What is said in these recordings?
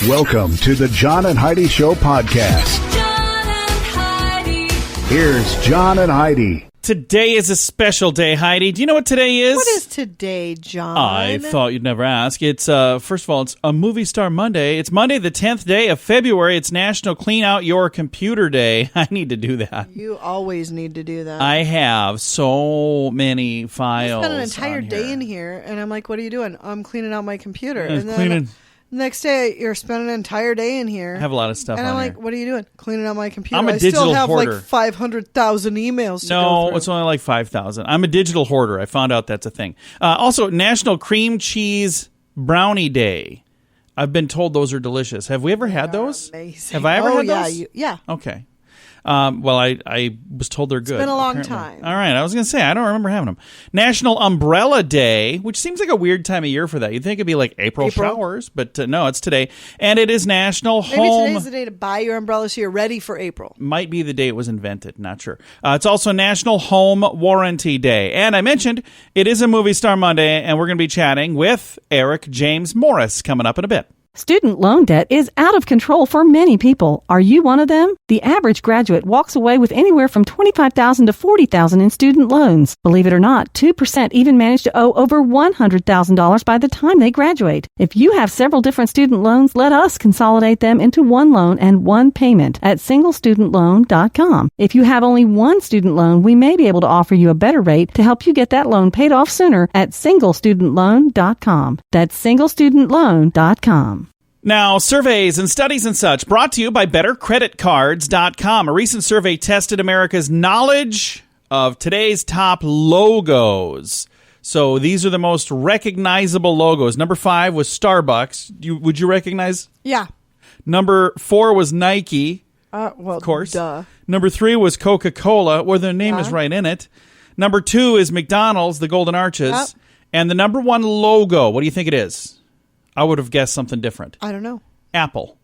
Welcome to the John and Heidi Show podcast. John and Heidi. Here's John and Heidi. Today is a special day, Heidi. Do you know what today is? What is today, John? I thought you'd never ask. It's, first of all, it's a Movie Star Monday. It's Monday, the 10th day of February. It's National Clean Out Your Computer Day. I need to do that. You always need to do that. I have so many files. I spent an entire on day here. in here, and I'm like, what are you doing? I'm cleaning out my computer. Yeah, And then cleaning. next day, you're spending an entire day in here. I have a lot of stuff and on I'm like, here. what are you doing? Cleaning out my computer. I'm a I digital still have hoarder. like 500,000 emails to go No, through. it's only like 5,000. I'm a digital hoarder. I found out that's a thing. Also, National Cream Cheese Brownie Day. I've been told those are delicious. Have we ever had those? Amazing. Have I ever had yeah, those? yeah. Okay. Well, I was told they're good. been a long apparently. time. All right. I was going to say, I don't remember having them. National Umbrella Day, which seems like a weird time of year for that. You'd think it'd be like April showers, but no, it's today. And it is National Maybe Home... today's the day to buy your umbrella so you're ready for April. Might be the day it was invented. Not sure. It's also National Home Warranty Day. And I mentioned it is a Movie Star Monday, and we're going to be chatting with Eric James Morris coming up in a bit. Student loan debt is out of control for many people. Are you one of them? The average graduate walks away with anywhere from $25,000 to $40,000 in student loans. Believe it or not, 2% even manage to owe over $100,000 by the time they graduate. If you have several different student loans, let us consolidate them into one loan and one payment at singlestudentloan.com. If you have only one student loan, we may be able to offer you a better rate to help you get that loan paid off sooner at singlestudentloan.com. That's singlestudentloan.com. Now, surveys and studies and such brought to you by BetterCreditCards.com. A recent survey tested America's knowledge of today's top logos. So these are the most recognizable logos. Number 5 was Starbucks. Would you recognize? Yeah. Number 4 was Nike. Well, Of course. Duh. Number 3 was Coca-Cola, where their name is right in it. Number 2 is McDonald's, the Golden Arches. Yep. And the number 1 logo, what do you think it is? I would have guessed something different. I don't know. Apple.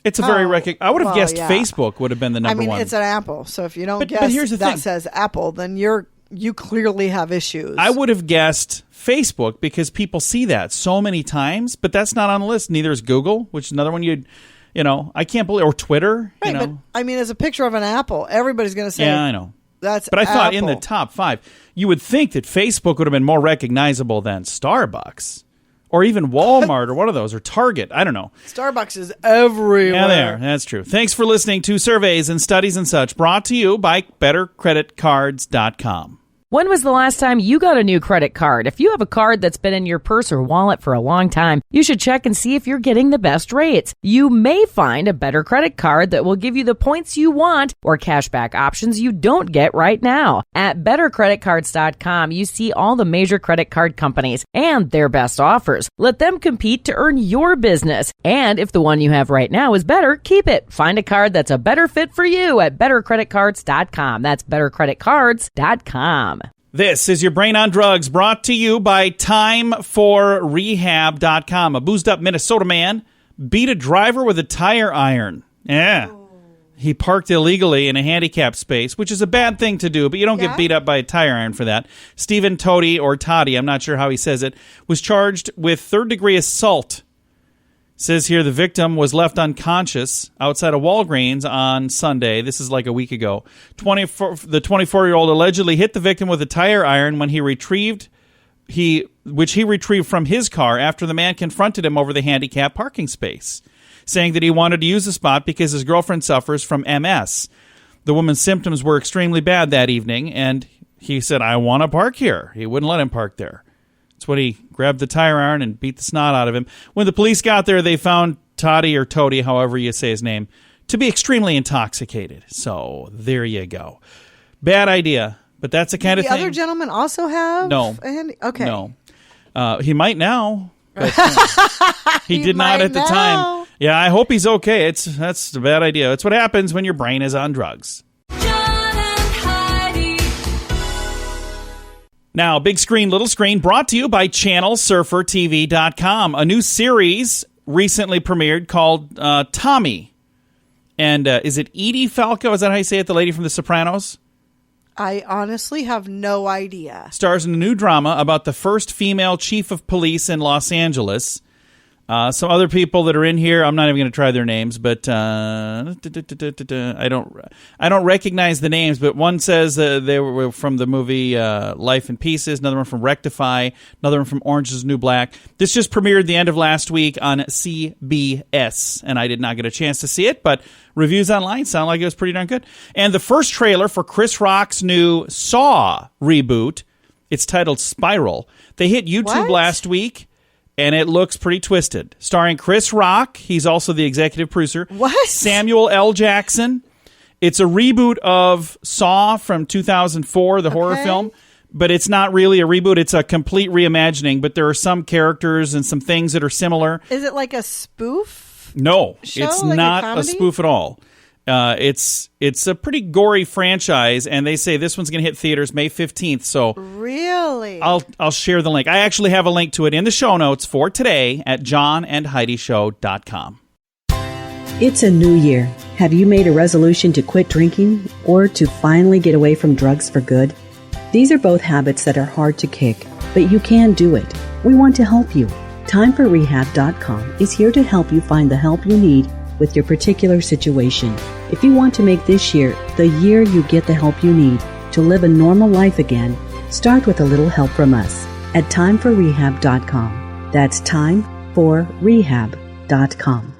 It's a very I would have guessed yeah. Facebook would have been the number one. It's an Apple. So if you don't But guess here's the that thing. says Apple, then you clearly have issues. I would have guessed Facebook because people see that so many times, but that's not on the list. Neither is Google, which is another one I can't believe, or Twitter. Right, but I mean, as a picture of an apple, everybody's going to say, Yeah, I know. That's But I thought Apple. in the top 5, you would think that Facebook would have been more recognizable than Starbucks. Or even Walmart or one of those, or Target. I don't know. Starbucks is everywhere. Yeah, they are. That's true. Thanks for listening to Surveys and Studies and Such, brought to you by BetterCreditCards.com. When was the last time you got a new credit card? If you have a card that's been in your purse or wallet for a long time, you should check and see if you're getting the best rates. You may find a better credit card that will give you the points you want or cashback options you don't get right now. At BetterCreditCards.com, you see all the major credit card companies and their best offers. Let them compete to earn your business. And if the one you have right now is better, keep it. Find a card that's a better fit for you at BetterCreditCards.com. That's BetterCreditCards.com. This is your Brain on Drugs, brought to you by TimeForRehab.com. A boozed-up Minnesota man beat a driver with a tire iron. Yeah. He parked illegally in a handicapped space, which is a bad thing to do, but you don't get beat up by a tire iron for that. Stephen Toddy, or Toddy, I'm not sure how he says it, was charged with third-degree assault. Says here the victim was left unconscious outside of Walgreens on Sunday. This is like a week ago. The 24-year-old allegedly hit the victim with a tire iron when which he retrieved from his car after the man confronted him over the handicapped parking space, saying that he wanted to use the spot because his girlfriend suffers from MS. The woman's symptoms were extremely bad that evening, and he said, I want to park here. He wouldn't let him park there. That's when he grabbed the tire iron and beat the snot out of him. When the police got there, they found Toddy, or Tody, however you say his name, to be extremely intoxicated. So there you go. Bad idea, but that's the kind of the thing. other gentleman also have No. a handy? Okay. No. He might now, but he did not might at the now. time. Yeah, I hope he's okay. That's a bad idea. That's what happens when your brain is on drugs. John and Heidi. Now, big screen, little screen, brought to you by ChannelSurferTV.com. A new series recently premiered called Tommy. And is it Edie Falco? Is that how you say it? The lady from The Sopranos? I honestly have no idea. Stars in a new drama about the first female chief of police in Los Angeles. Some other people that are in here, I'm not even going to try their names, but I don't recognize the names. But one says they were from the movie Life in Pieces, another one from Rectify, another one from Orange is the New Black. This just premiered the end of last week on CBS, and I did not get a chance to see it, but reviews online sound like it was pretty darn good. And the first trailer for Chris Rock's new Saw reboot, it's titled Spiral. They hit YouTube last week. And it looks pretty twisted. Starring Chris Rock. He's also the executive producer. What? Samuel L. Jackson. It's a reboot of Saw from 2004, the horror film. But it's not really a reboot. It's a complete reimagining. But there are some characters and some things that are similar. Is it like a spoof? No, show? it's Like not a spoof at all. It's a pretty gory franchise, and they say this one's going to hit theaters May 15th. So really, I'll share the link. I actually have a link to it in the show notes for today at johnandheidishow.com. It's a new year. Have you made a resolution to quit drinking or to finally get away from drugs for good? These are both habits that are hard to kick, but you can do it. We want to help you. TimeForRehab.com is here to help you find the help you need with your particular situation. If you want to make this year the year you get the help you need to live a normal life again, start with a little help from us at TimeForRehab.com. That's TimeForRehab.com.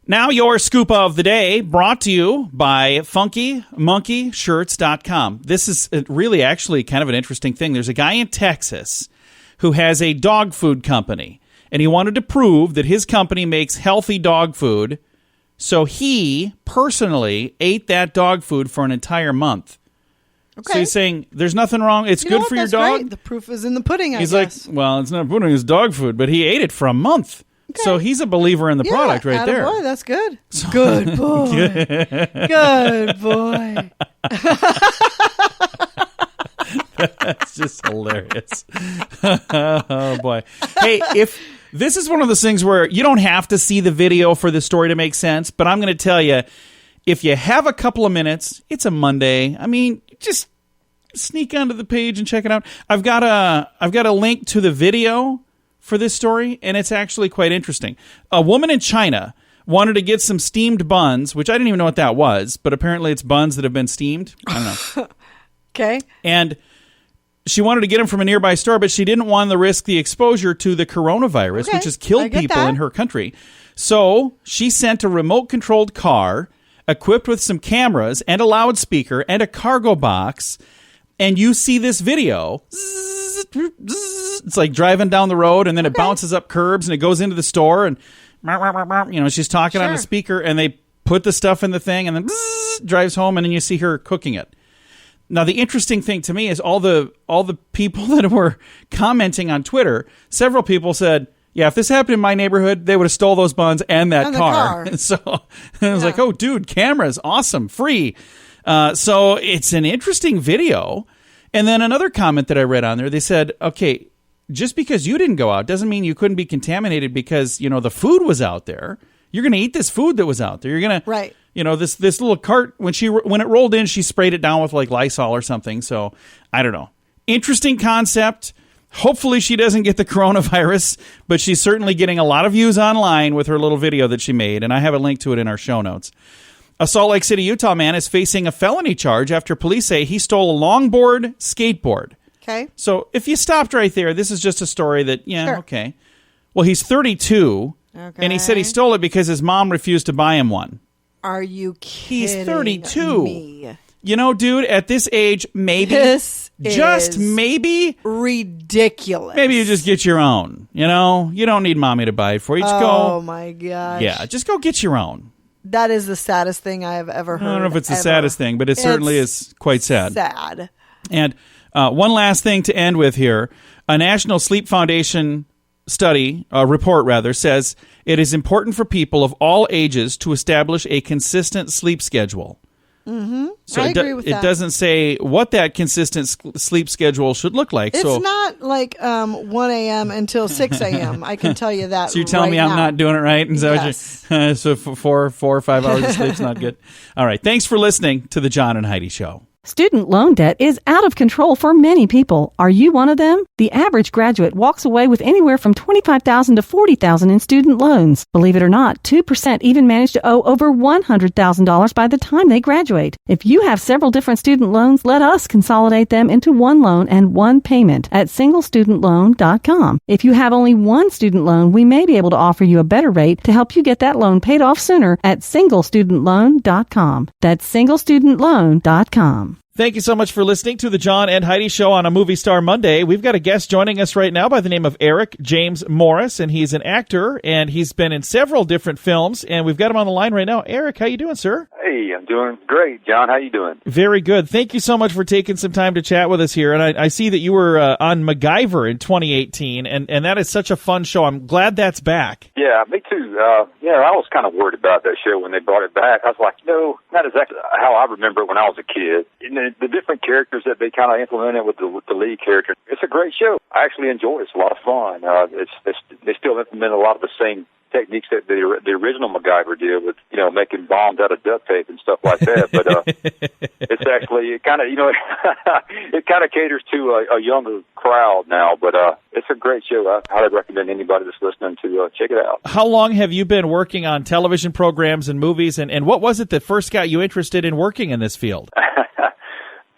Now your scoop of the day, brought to you by FunkyMonkeyShirts.com. This is really actually kind of an interesting thing. There's a guy in Texas who has a dog food company, and he wanted to prove that his company makes healthy dog food. So he personally ate that dog food for an entire month. Okay. So he's saying there's nothing wrong. It's good for your dog. Great. The proof is in the pudding, I guess. He's like, well, it's not pudding, it's dog food, but he ate it for a month. Okay. So he's a believer in the product right there. Boy, that's good. Good boy. Good boy. That's just hilarious. Oh, boy. Hey, if this is one of those things where you don't have to see the video for the story to make sense, but I'm going to tell you, if you have a couple of minutes, it's a Monday. I mean, just sneak onto the page and check it out. I've got a link to the video for this story, and it's actually quite interesting. A woman in China wanted to get some steamed buns, which I didn't even know what that was, but apparently it's buns that have been steamed. I don't know. Okay. And she wanted to get them from a nearby store, but she didn't want to risk the exposure to the coronavirus, which has killed people in her country. So she sent a remote-controlled car equipped with some cameras and a loudspeaker and a cargo box, and you see this video. It's like driving down the road, and then it bounces up curbs, and it goes into the store, and she's talking on the speaker, and they put the stuff in the thing, and then drives home, and then you see her cooking it. Now, the interesting thing to me is all the people that were commenting on Twitter, several people said, yeah, if this happened in my neighborhood, they would have stole those buns and that car. So I was like, oh, dude, cameras, awesome, free. So it's an interesting video. And then another comment that I read on there, they said, okay, just because you didn't go out doesn't mean you couldn't be contaminated because, the food was out there. You're going to eat this food that was out there. You're going to, right. This little cart, when it rolled in, she sprayed it down with like Lysol or something. So I don't know. Interesting concept. Hopefully she doesn't get the coronavirus, but she's certainly getting a lot of views online with her little video that she made. And I have a link to it in our show notes. A Salt Lake City, Utah man is facing a felony charge after police say he stole a longboard skateboard. Okay. So if you stopped right there, this is just a story that, Sure. Okay. Well, he's 32, and he said he stole it because his mom refused to buy him one. Are you kidding He's 32. me? Dude, at this age, maybe, maybe, ridiculous. Maybe you just get your own. You don't need mommy to buy it for you. Just go. Oh, my gosh. Yeah, just go get your own. That is the saddest thing I have ever heard. I don't know if it's the saddest thing, but it certainly is quite sad. Sad. And one last thing to end with here. A National Sleep Foundation report says it is important for people of all ages to establish a consistent sleep schedule. Mm-hmm. So I agree with that. It doesn't say what that consistent sleep schedule should look like. It's not like 1 a.m. until 6 a.m. I can tell you that. So you're telling me I'm not doing it right? Is that yes. what you, so 4 or 5 hours of sleep's not good? All right. Thanks for listening to the John and Heidi Show. Student loan debt is out of control for many people. Are you one of them? The average graduate walks away with anywhere from $25,000 to $40,000 in student loans. Believe it or not, 2% even manage to owe over $100,000 by the time they graduate. If you have several different student loans, let us consolidate them into one loan and one payment at singlestudentloan.com. If you have only one student loan, we may be able to offer you a better rate to help you get that loan paid off sooner at singlestudentloan.com. That's singlestudentloan.com. Thank you so much for listening to the John and Heidi Show on a Movie Star Monday. We've got a guest joining us right now by the name of Eric James Morris, and he's an actor, and he's been in several different films, and we've got him on the line right now. Eric, how you doing, sir? Hey, I'm doing great, John. How you doing? Very good. Thank you so much for taking some time to chat with us here, and I see that you were on MacGyver in 2018, and that is such a fun show. I'm glad that's back. Yeah, me too. I was kind of worried about that show when they brought it back. I was like, not exactly how I remember it when I was a kid. And the different characters that they kind of implemented with the lead character, it's a great show. I actually enjoy it. It's a lot of fun. They still implement a lot of the same techniques that the original MacGyver did with, making bombs out of duct tape and stuff like that. But it's actually it kind of caters to a younger crowd now. But it's a great show. I highly recommend anybody that's listening to check it out. How long have you been working on television programs and movies, and what was it that first got you interested in working in this field?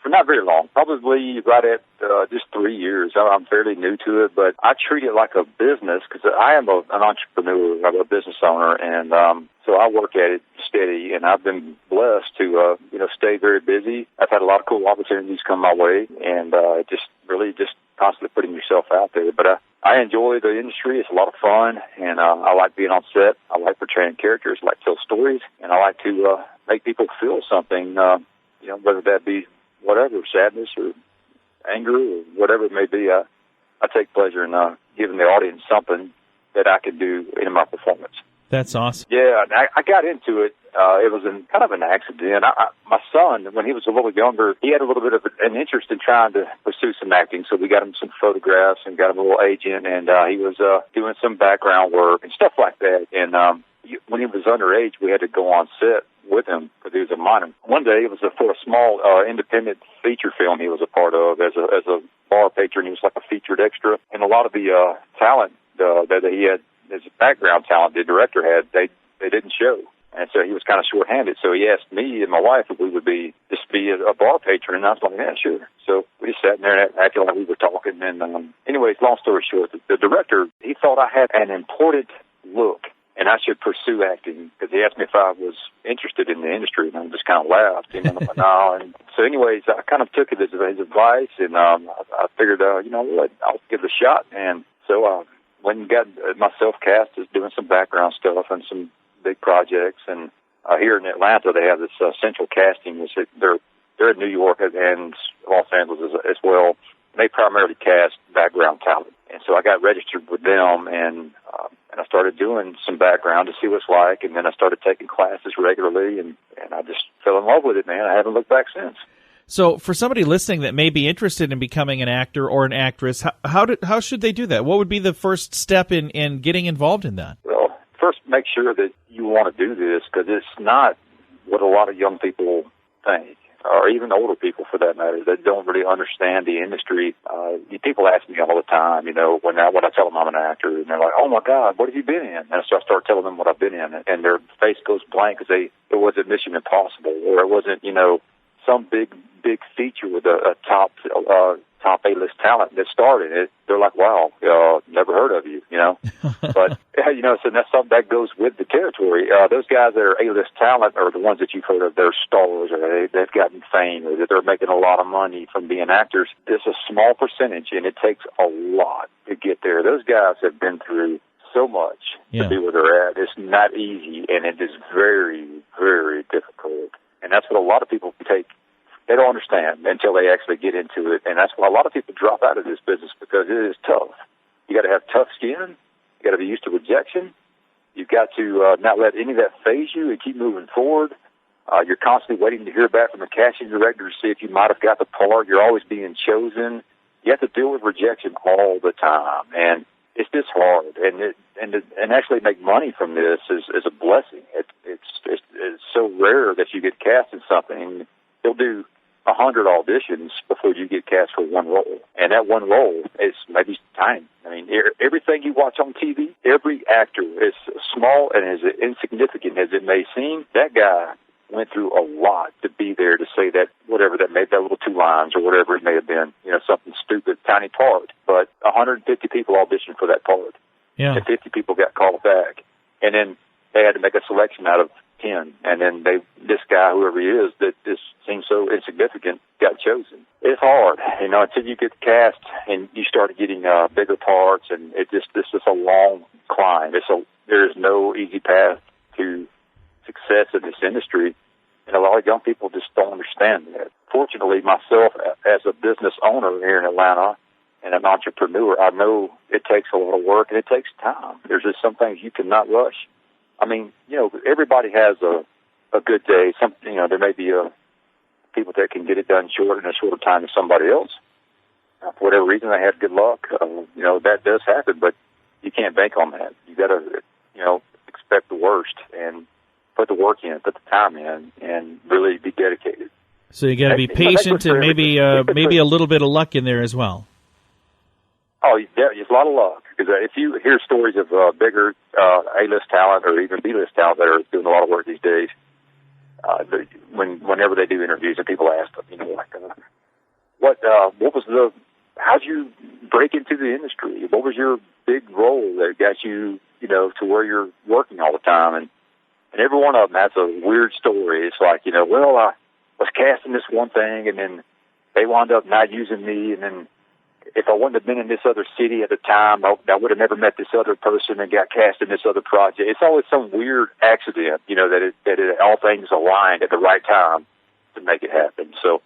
For not very long, probably right at just 3 years. I'm fairly new to it, but I treat it like a business because I am an entrepreneur. I'm a business owner, and so I work at it steady, and I've been blessed to stay very busy. I've had a lot of cool opportunities come my way, and just constantly putting yourself out there. But I enjoy the industry. It's a lot of fun, and I like being on set. I like portraying characters. I like to tell stories, and I like to make people feel something, whether that be whatever, sadness or anger or whatever it may be. I take pleasure in giving the audience something that I can do in my performance. That's awesome. Yeah, I got into it. It was kind of an accident. My son, when he was a little younger, he had a little bit of an interest in trying to pursue some acting, so we got him some photographs and got him a little agent, and he was doing some background work and stuff like that. And when he was underage, we had to go on set with him because he was a minor. One day, it was for a small independent feature film he was a part of as a bar patron. He was like a featured extra, and a lot of the talent that he had, his background talent, the director had, they didn't show. And so he was kind of short-handed. So he asked me and my wife if we would be a bar patron, and I was like, yeah, sure. So we just sat in there and acted like we were talking. And anyways, long story short, the director, he thought I had an important look and I should pursue acting because he asked me if I was interested in the industry, and I just kind of laughed. I'm like, no. And so anyways, I kind of took it as his advice, and I figured, I'll give it a shot. And so went and got myself cast as doing some background stuff and some big projects. And here in Atlanta, they have this central casting. They're in New York and Los Angeles as well. They primarily cast background talent. And so I got registered with them, and I started doing some background to see what it's like, and then I started taking classes regularly, and I just fell in love with it, man. I haven't looked back since. So for somebody listening that may be interested in becoming an actor or an actress, how should they do that? What would be the first step in getting involved in that? Well, first make sure that you want to do this, because it's not what a lot of young people think, or even older people for that matter, that don't really understand the industry. People ask me all the time, when I tell them I'm an actor, and they're like, oh my God, what have you been in? And so I start telling them what I've been in, and their face goes blank because it wasn't Mission Impossible, or it wasn't, some big feature with a top A-list talent that started it. They're like, wow, never heard of you, But, so that's something that goes with the territory. Those guys that are A-list talent are the ones that you've heard of. They're stars, or they've gotten fame, or that they're making a lot of money from being actors. There's a small percentage, and it takes a lot to get there. Those guys have been through so much to be where they're at. It's not easy, and it is very, very difficult. And that's what a lot of people take. They don't understand until they actually get into it. And that's why a lot of people drop out of this business, because it is tough. You got to have tough skin. You got to be used to rejection. You've got to not let any of that phase you and keep moving forward. You're constantly waiting to hear back from the casting director to see if you might have got the part. You're always being chosen. You have to deal with rejection all the time. And it's just hard. And actually make money from this is a blessing. It's so rare that you get cast in something. They'll do 100 auditions before you get cast for one role. And that one role is maybe tiny. I mean, everything you watch on TV, every actor, as small and as insignificant as it may seem, that guy went through a lot to be there to say that, whatever that made, that little 2 lines or whatever it may have been, something stupid, tiny part. But 150 people auditioned for that part. Yeah. And 50 people got called back. And then they had to make a selection out of 10. And then this guy, whoever he is, that just seems so insignificant, got chosen. It's hard, until you get cast and you start getting bigger parts, and this is a long climb. There is no easy path to success in this industry, and a lot of young people just don't understand that. Fortunately, myself, as a business owner here in Atlanta and an entrepreneur, I know it takes a lot of work and it takes time. There's just some things you cannot rush. I mean, everybody has a good day. There may be people that can get it done in a shorter time than somebody else. For whatever reason, they had good luck. That does happen, but you can't bank on that. You got to, expect the worst and put the work in, put the time in, and really be dedicated. So you got to be patient and maybe a little bit of luck in there as well. Oh, there's a lot of luck. Because if you hear stories of bigger A-list talent or even B-list talent that are doing a lot of work these days, whenever they do interviews and people ask them, how'd you break into the industry? What was your big role that got you, to where you're working all the time? And every one of them has a weird story. It's like, I was cast in this one thing, and then they wound up not using me, and then if I wouldn't have been in this other city at the time, I would have never met this other person and got cast in this other project. It's always some weird accident, that all things aligned at the right time to make it happen. So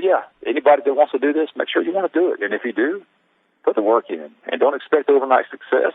yeah, anybody that wants to do this, make sure you want to do it. And if you do, put the work in. And don't expect overnight success,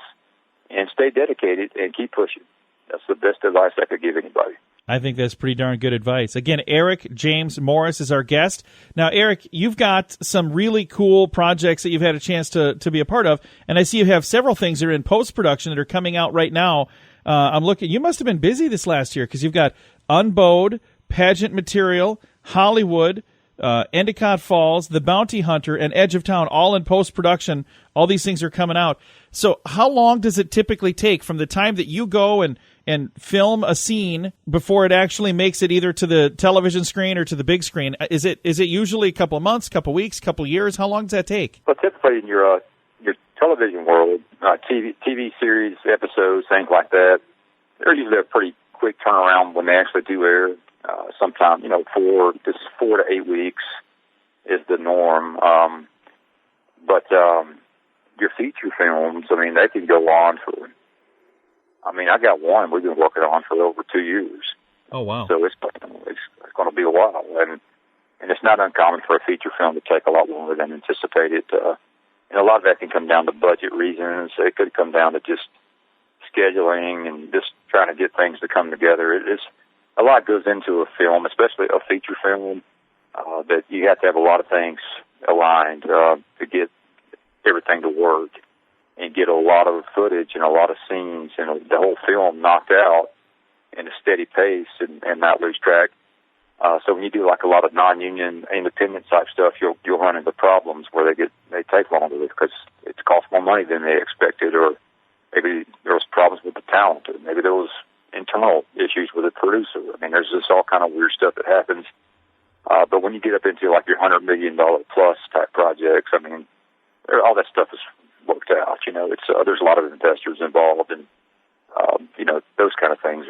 and stay dedicated and keep pushing. That's the best advice I could give anybody. I think that's pretty darn good advice. Again, Eric James Morris is our guest. Now, Eric, you've got some really cool projects that you've had a chance to be a part of, and I see you have several things that are in post-production that are coming out right now. I'm looking. You must have been busy this last year because you've got Unbowed, Pageant Material, Hollywood, Endicott Falls, The Bounty Hunter, and Edge of Town, all in post-production. All these things are coming out. So how long does it typically take from the time that you go and film a scene before it actually makes it either to the television screen or to the big screen? Is it usually a couple of months, couple of weeks, couple of years? How long does that take? Well, typically in your television world, TV series, episodes, things like that, they're usually a pretty quick turnaround when they actually do air. Sometime, 4 to 8 weeks is the norm. But your feature films, they can go on for, I got one we've been working on for over 2 years. Oh, wow. So it's going to be a while. And it's not uncommon for a feature film to take a lot longer than anticipated. And a lot of that can come down to budget reasons. It could come down to just scheduling and just trying to get things to come together. A lot goes into a film, especially a feature film, that you have to have a lot of things aligned to get everything to work and get a lot of footage and a lot of scenes and the whole film knocked out in a steady pace and not lose track. So when you do like a lot of non-union, independent type stuff, you'll run into problems where they take longer because it costs more money than they expected, or maybe there was problems with the talent, or maybe there was internal issues with the producer. There's just all kind of weird stuff that happens. But when you get up into like your $100 million plus type projects, all that stuff is worked out. There's a lot of investors involved, and those kind of things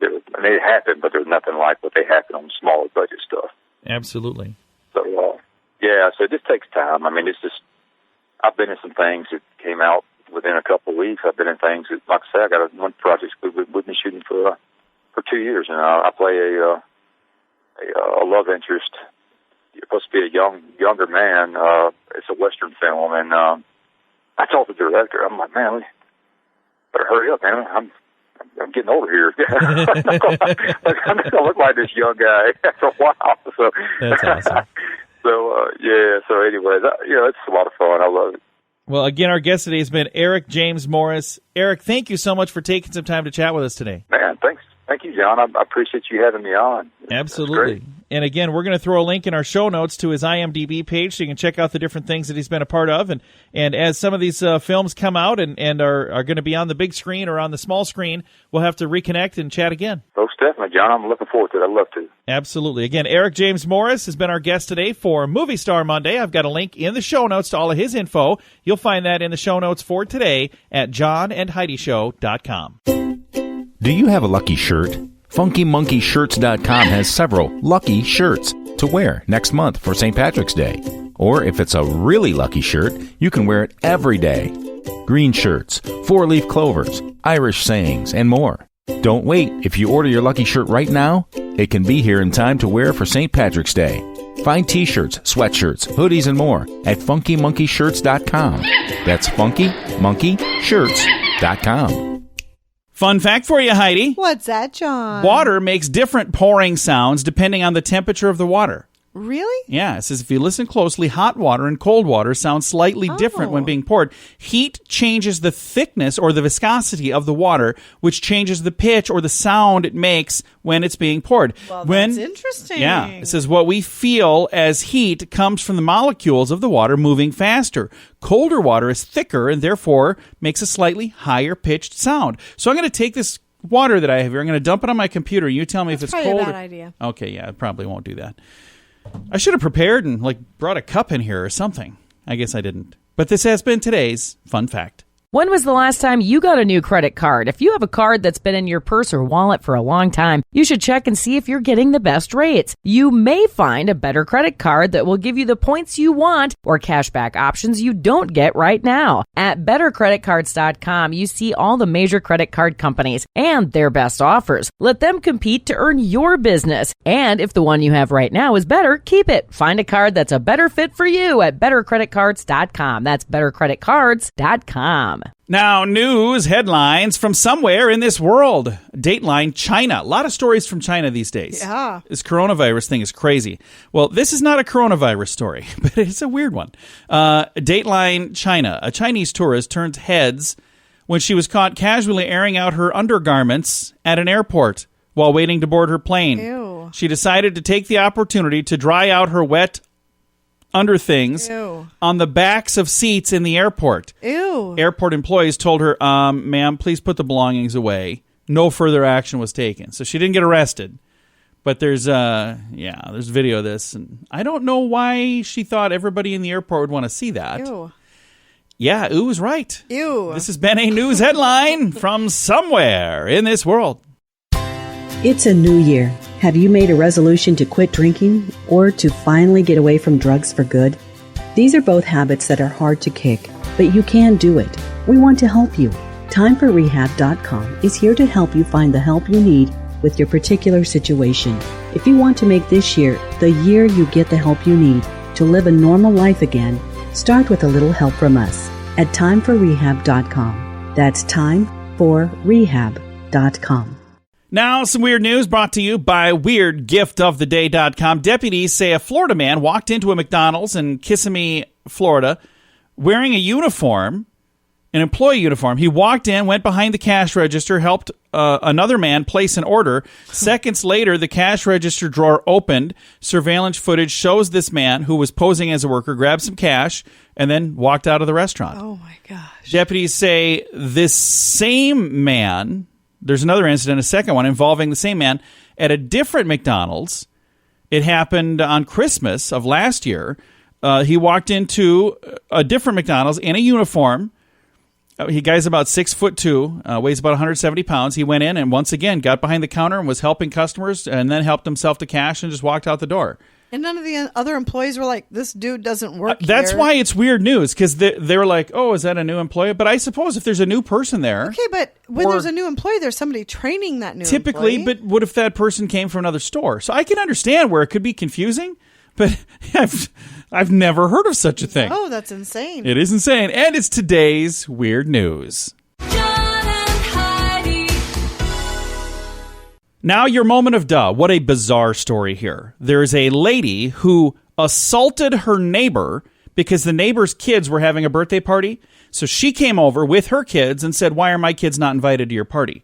they happen, but there's nothing like what they happen on smaller budget stuff. Absolutely. So so it just takes time. It's just I've been in some things that came out within a couple of weeks. I've been in things that, like I said, I got one project we've been shooting for 2 years, and I play a love interest. You're supposed to be a younger man. It's a Western film, and I told the director, I'm like, man, we better hurry up, man. I'm getting older here. I'm not going to look like this young guy after a while. So that's awesome. So anyways, it's a lot of fun. I love it. Well, again, our guest today has been Eric James Morris. Eric, thank you so much for taking some time to chat with us today. Man, thanks. Thank you you, John. I appreciate you having me on. Absolutely. And again, we're going to throw a link in our show notes to his IMDb page so you can check out the different things that he's been a part of. And as some of these films come out and are going to be on the big screen or on the small screen, we'll have to reconnect and chat again. Most definitely, John. I'm looking forward to it. I'd love to. Absolutely. Again, Eric James Morris has been our guest today for Movie Star Monday. I've got a link in the show notes to all of his info. You'll find that in the show notes for today at johnandheidishow.com. Do you have a lucky shirt? FunkyMonkeyShirts.com has several lucky shirts to wear next month for St. Patrick's Day. Or if it's a really lucky shirt, you can wear it every day. Green shirts, four-leaf clovers, Irish sayings, and more. Don't wait. If you order your lucky shirt right now, it can be here in time to wear for St. Patrick's Day. Find t-shirts, sweatshirts, hoodies, and more at FunkyMonkeyShirts.com. That's FunkyMonkeyShirts.com. Fun fact for you, Heidi. What's that, John? Water makes different pouring sounds depending on the temperature of the water. Really? Yeah, it says if you listen closely, hot water and cold water sound slightly different when being poured. Heat changes the thickness or the viscosity of the water, which changes the pitch or the sound it makes when it's being poured. Well, that's interesting. Yeah, it says what we feel as heat comes from the molecules of the water moving faster. Colder water is thicker and therefore makes a slightly higher pitched sound. So I'm going to take this water that I have here, I'm going to dump it on my computer. You tell me if it's probably cold. a bad idea. Okay, yeah, I probably won't do that. I should have prepared and brought a cup in here or something. I guess I didn't. But this has been today's fun fact. When was the last time you got a new credit card? If you have a card that's been in your purse or wallet for a long time, you should check and see if you're getting the best rates. You may find a better credit card that will give you the points you want or cashback options you don't get right now. At bettercreditcards.com, you see all the major credit card companies and their best offers. Let them compete to earn your business. And if the one you have right now is better, keep it. Find a card that's a better fit for you at bettercreditcards.com. That's bettercreditcards.com. Now, news headlines from somewhere in this world. Dateline China. A lot of stories from China these days. Yeah. This coronavirus thing is crazy. Well, this is not a coronavirus story, but it's a weird one. Dateline China. A Chinese tourist turned heads when she was caught casually airing out her undergarments at an airport while waiting to board her plane. Ew. She decided to take the opportunity to dry out her wet under things Ew. on the backs of seats in the airport. Ew. Airport employees told her, ma'am, please put the belongings away. No further action was taken. So she didn't get arrested. But there's video of this. And I don't know why she thought everybody in the airport would want to see that. Ew. Yeah, ooh was right. Ew. This has been a news headline from somewhere in this world. It's a new year. Have you made a resolution to quit drinking or to finally get away from drugs for good? These are both habits that are hard to kick, but you can do it. We want to help you. TimeForRehab.com is here to help you find the help you need with your particular situation. If you want to make this year the year you get the help you need to live a normal life again, start with a little help from us at TimeForRehab.com. That's TimeForRehab.com. Now, some weird news brought to you by WeirdGiftOfTheDay.com. Deputies say a Florida man walked into a McDonald's in Kissimmee, Florida, wearing a uniform, an employee uniform. He walked in, went behind the cash register, helped another man place an order. Seconds later, the cash register drawer opened. Surveillance footage shows this man, who was posing as a worker, grabbed some cash and then walked out of the restaurant. Oh, my gosh. Deputies say this same man... There's another incident, a second one, involving the same man at a different McDonald's. It happened on Christmas of last year. He walked into a different McDonald's in a uniform. He guy's about 6'2", weighs about 170 pounds. He went in and once again got behind the counter and was helping customers and then helped himself to cash and just walked out the door. And none of the other employees were like, this dude doesn't work That's here. why it's weird news, because they were like, oh, is that a new employee? But I suppose if there's a new person there... Okay, but when there's a new employee, there's somebody training that new typically, employee. but what if that person came from another store? So I can understand where it could be confusing, but I've never heard of such a thing. Oh, that's insane. It is insane. And it's today's weird news. John and Heidi. Now, your moment of duh. What a bizarre story here. There's a lady who assaulted her neighbor because the neighbor's kids were having a birthday party. So she came over with her kids and said, why are my kids not invited to your party?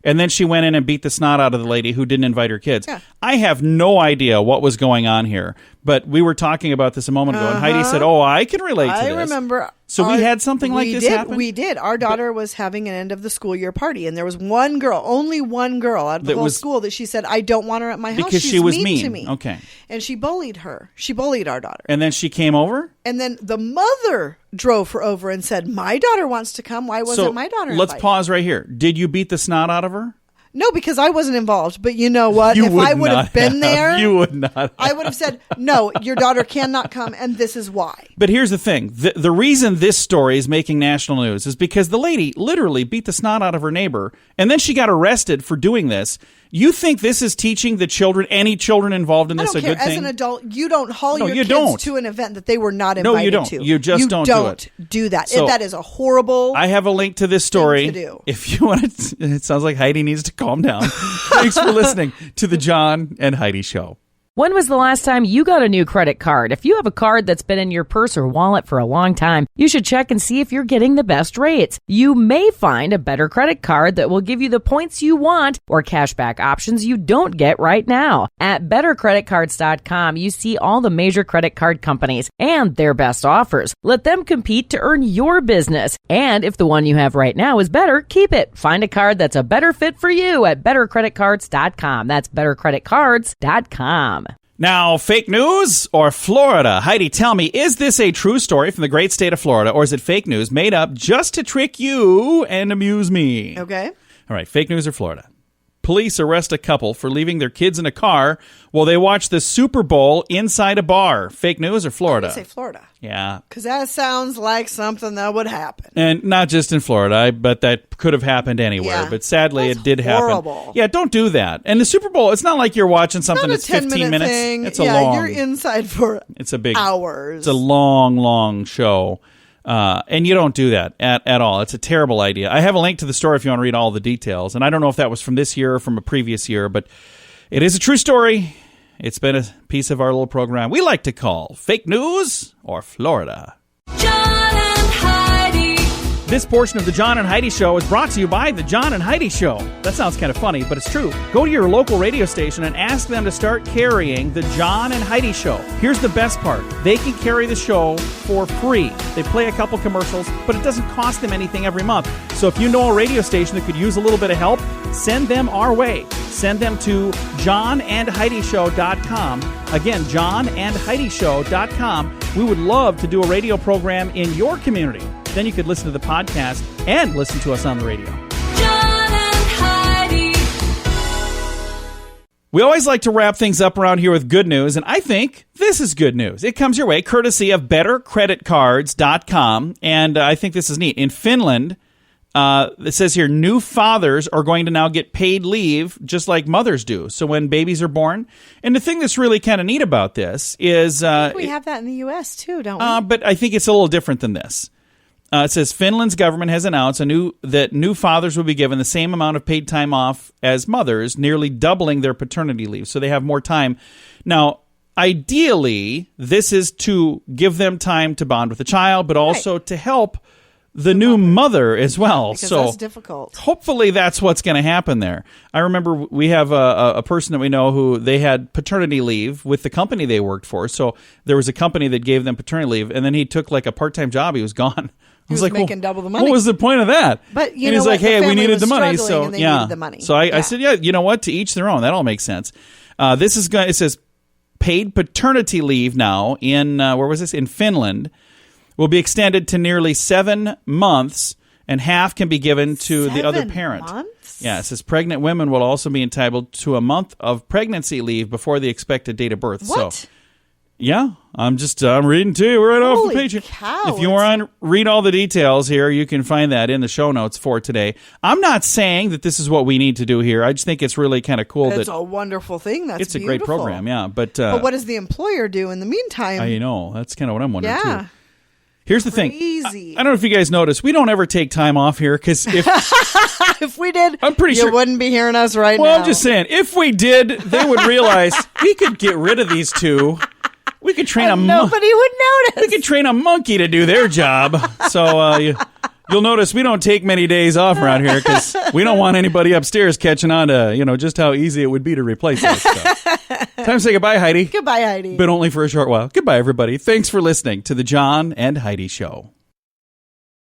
And then she went in and beat the snot out of the lady who didn't invite her kids. Yeah. I have no idea what was going on here, but we were talking about this a moment ago, and Heidi said, "Oh, I can relate to this." I remember. So we had something like this happen? We did. Our daughter was having an end of the school year party, and there was one girl, only one girl out of the whole school that she said, "I don't want her at my house because she's she was mean to me." Okay. And she bullied her. She bullied our daughter. And then she came over? And then the mother drove her over and said, "My daughter wants to come. Why wasn't my daughter let's invited?" pause right here. Did you beat the snot out of her? No, because I wasn't involved. But you know what? You if I would have been there, you would not. I would have said, "No, your daughter cannot come, and this is why." But here's the thing. The reason this story is making national news is because the lady literally beat the snot out of her neighbor, and then she got arrested for doing this. You think this is teaching the children, any children involved in this, I don't a care. good thing? As an adult, you don't haul No, your you kids don't. to an event that they were not invited No, you don't. to. You just don't do it. do that. So, that is a horrible. I have a link to this story. thing to do. If you want to, it sounds like Heidi needs to calm down. Thanks for listening to the John and Heidi Show. When was the last time you got a new credit card? If you have a card that's been in your purse or wallet for a long time, you should check and see if you're getting the best rates. You may find a better credit card that will give you the points you want or cashback options you don't get right now. At bettercreditcards.com, you see all the major credit card companies and their best offers. Let them compete to earn your business. And if the one you have right now is better, keep it. Find a card that's a better fit for you at bettercreditcards.com. That's bettercreditcards.com. Now, fake news or Florida? Heidi, tell me, is this a true story from the great state of Florida, or is it fake news made up just to trick you and amuse me? Okay. All right, fake news or Florida? Police arrest a couple for leaving their kids in a car while they watch the Super Bowl inside a bar. Fake news or Florida? I would say Florida. Yeah. Because that sounds like something that would happen. And not just in Florida, but that could have happened anywhere. Yeah. But sadly, That's it did horrible. happen. Yeah, don't do that. And the Super Bowl, it's not like you're watching something Not a that's 15 10-minute minutes. thing. It's a long. You're inside for It's a big hours. It's a long, long show. And you don't do that at all. It's a terrible idea. I have a link to the story if you want to read all the details. And I don't know if that was from this year or from a previous year, but it is a true story. It's been a piece of our little program we like to call Fake News or Florida. John and Heidi. This portion of the John and Heidi Show is brought to you by the John and Heidi Show. That sounds kind of funny, but it's true. Go to your local radio station and ask them to start carrying the John and Heidi Show. Here's the best part. They can carry the show for free. They play a couple commercials, but it doesn't cost them anything every month. So if you know a radio station that could use a little bit of help, send them our way. Send them to johnandheidishow.com. Again, johnandheidishow.com. We would love to do a radio program in your community. Then you could listen to the podcast and listen to us on the radio. John and Heidi. We always like to wrap things up around here with good news, and I think this is good news. It comes your way courtesy of bettercreditcards.com, and I think this is neat. In Finland, it says here, new fathers are going to now get paid leave just like mothers do. So when babies are born. And the thing that's really kind of neat about this is... we have that in the U.S. too, don't we? But I think it's a little different than this. It says Finland's government has announced that new fathers will be given the same amount of paid time off as mothers, nearly doubling their paternity leave. So they have more time. Now, ideally, this is to give them time to bond with the child, but also to help the new mother as well. Because so that's difficult. Hopefully that's what's going to happen there. I remember we have a person that we know who they had paternity leave with the company they worked for. So there was a company that gave them paternity leave, and then he took like a part-time job. He was gone. He was like, making double the money. What was the point of that? But you and know he's what? like, The hey, we family needed was the money. struggling So and they yeah. needed the money. So I said, yeah, you know what? To each their own. That all makes sense. This is going. It says paid paternity leave now in where was this? In Finland will be extended to nearly 7 months, and half can be given to the other 7 parent. months? Yeah, it says pregnant women will also be entitled to a month of pregnancy leave before the expected date of birth. What? So, yeah, I'm reading to you right off the Holy page. cow, If you want to read all the details here, you can find that in the show notes for today. I'm not saying that this is what we need to do here. I just think it's really kind of cool It's that a wonderful thing. That's it's a beautiful. great program. Yeah, but what does the employer do in the meantime? I know that's kind of what I'm wondering yeah. too. Here's the Crazy. thing. I don't know if you guys noticed. We don't ever take time off here because if If we did, I'm pretty you sure wouldn't be hearing us right now. well, I'm just saying, if we did, they would realize we could get rid of these two. We could train Nobody would notice. we could train a monkey to do their job. So You'll notice we don't take many days off around here because we don't want anybody upstairs catching on to, just how easy it would be to replace that stuff. Time to say goodbye, Heidi. Goodbye, Heidi. But only for a short while. Goodbye, everybody. Thanks for listening to the John and Heidi Show.